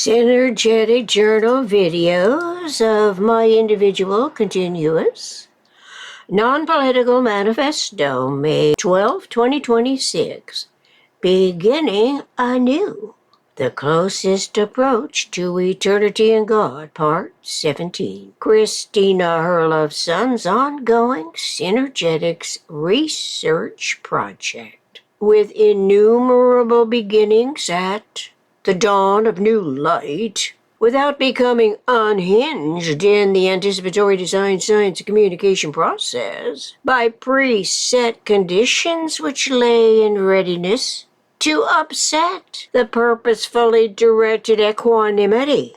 Synergetic journal videos of my individual continuous non-political manifesto, May 12, 2026, beginning anew. The Closest Approach to Eternity and God, Part 17. Christina Herlovson's ongoing Synergetics research project, with innumerable beginnings at the dawn of new light, without becoming unhinged in the anticipatory design science communication process by preset conditions which lay in readiness to upset the purposefully directed equanimity.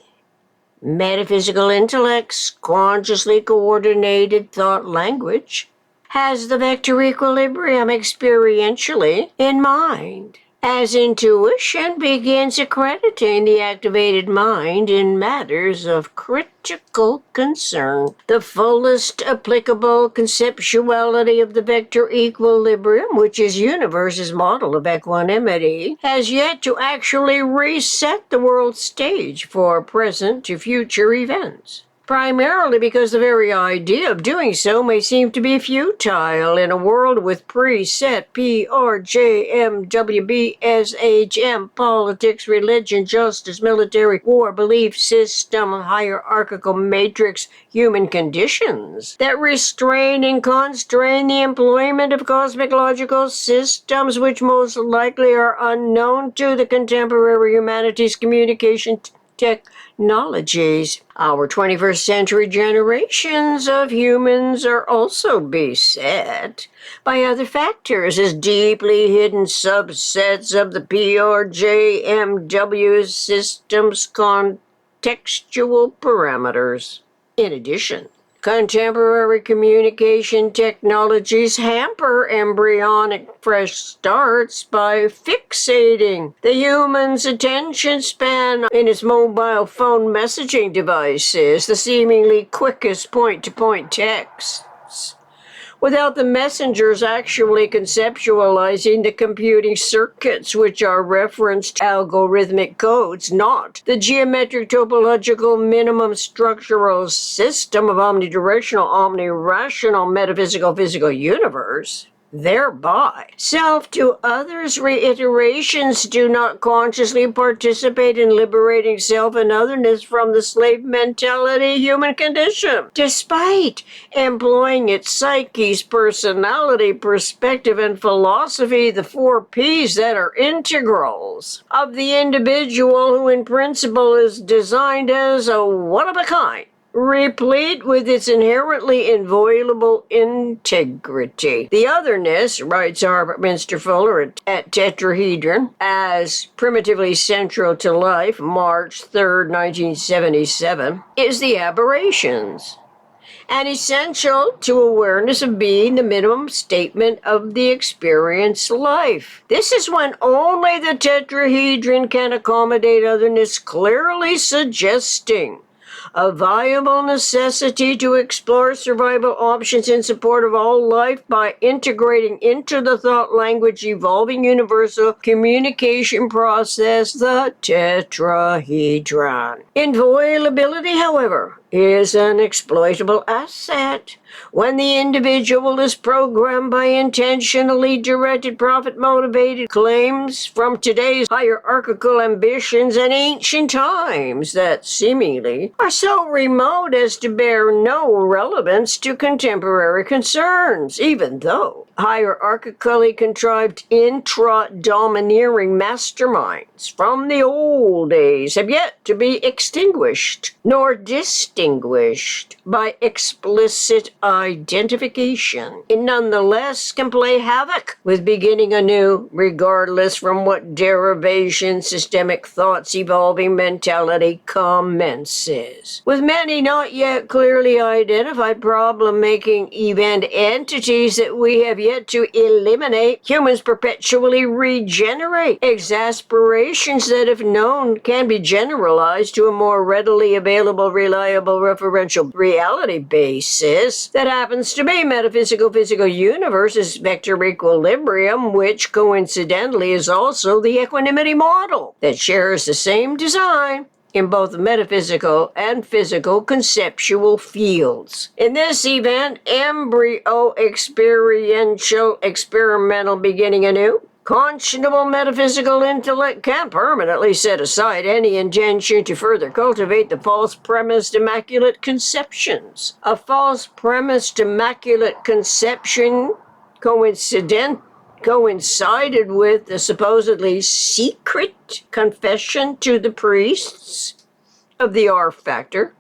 Metaphysical intellect's consciously coordinated thought language has the vector equilibrium experientially in mind, as intuition begins accrediting the activated mind in matters of critical concern. The fullest applicable conceptuality of the vector equilibrium, which is universe's model of equanimity, has yet to actually reset the world stage for present to future events. Primarily because the very idea of doing so may seem to be futile in a world with preset PRJMWBSHM politics, religion, justice, military, war, belief system, hierarchical matrix, human conditions that restrain and constrain the employment of cosmic logical systems which most likely are unknown to the contemporary humanities communication technologies. Our 21st century generations of humans are also beset by other factors as deeply hidden subsets of the PRJMW system's contextual parameters. In addition, contemporary communication technologies hamper embryonic fresh starts by fixating the human's attention span in its mobile phone messaging devices, the seemingly quickest point-to-point texts, without the messengers actually conceptualizing the computing circuits which are referenced algorithmic codes, not the geometric topological minimum structural system of omnidirectional, omnirational, metaphysical, physical universe. Thereby, self to others reiterations do not consciously participate in liberating self and otherness from the slave mentality human condition, despite employing its psyche's personality, perspective, and philosophy, the 4 P's that are integrals of the individual who in principle is designed as a one-of-a-kind, replete with its inherently inviolable integrity. The otherness, writes Herbert Minster Fuller at Tetrahedron, as primitively central to life, March 3rd, 1977, is the aberrations, and essential to awareness of being the minimum statement of the experienced life. This is when only the tetrahedron can accommodate otherness, clearly suggesting a viable necessity to explore survival options in support of all life by integrating into the thought language evolving universal communication process, the tetrahedron. Inviolability, however, is an exploitable asset when the individual is programmed by intentionally directed, profit-motivated claims from today's hierarchical ambitions and ancient times that seemingly are so remote as to bear no relevance to contemporary concerns, even though hierarchically contrived intra-domineering masterminds from the old days have yet to be extinguished, nor distinguished by explicit identification. It nonetheless can play havoc with beginning anew, regardless from what derivation systemic thought's evolving mentality commences. With many not yet clearly identified problem-making event entities that we have yet to eliminate, humans perpetually regenerate exasperations that, if known, can be generalized to a more readily available, reliable, referential reality basis that happens to be metaphysical physical universe's vector equilibrium, which coincidentally is also the equanimity model that shares the same design in both the metaphysical and physical conceptual fields. In this event, embryo experiential experimental beginning anew, conscionable metaphysical intellect can permanently set aside any intention to further cultivate the false premised immaculate conceptions. A false premised immaculate conception coincided with the supposedly secret confession to the priests of the R factor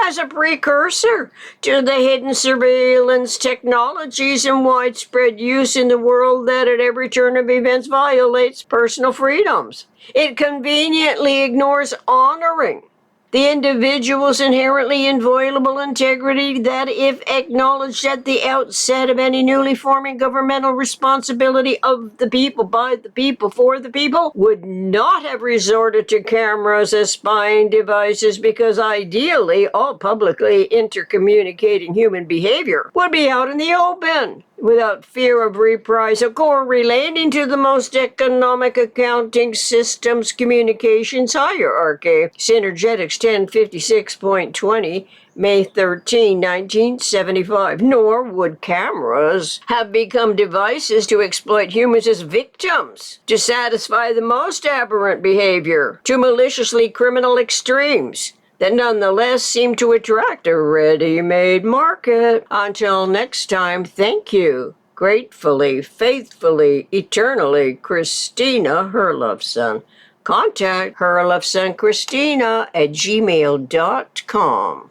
as a precursor to the hidden surveillance technologies in widespread use in the world that at every turn of events violates personal freedoms. It conveniently ignores honoring the individual's inherently inviolable integrity that, if acknowledged at the outset of any newly forming governmental responsibility of the people, by the people, for the people, would not have resorted to cameras as spying devices, because ideally all publicly intercommunicating human behavior would be out in the open, without fear of reprisal, correlating to the most economic accounting systems communications hierarchy. Synergetics 1056.20, May 13, 1975. Nor would cameras have become devices to exploit humans as victims, to satisfy the most aberrant behavior, to maliciously criminal extremes that nonetheless seem to attract a ready-made market. Until next time, thank you. Gratefully, faithfully, eternally, Christina Herlufsen. Contact herlufsencristina@gmail.com.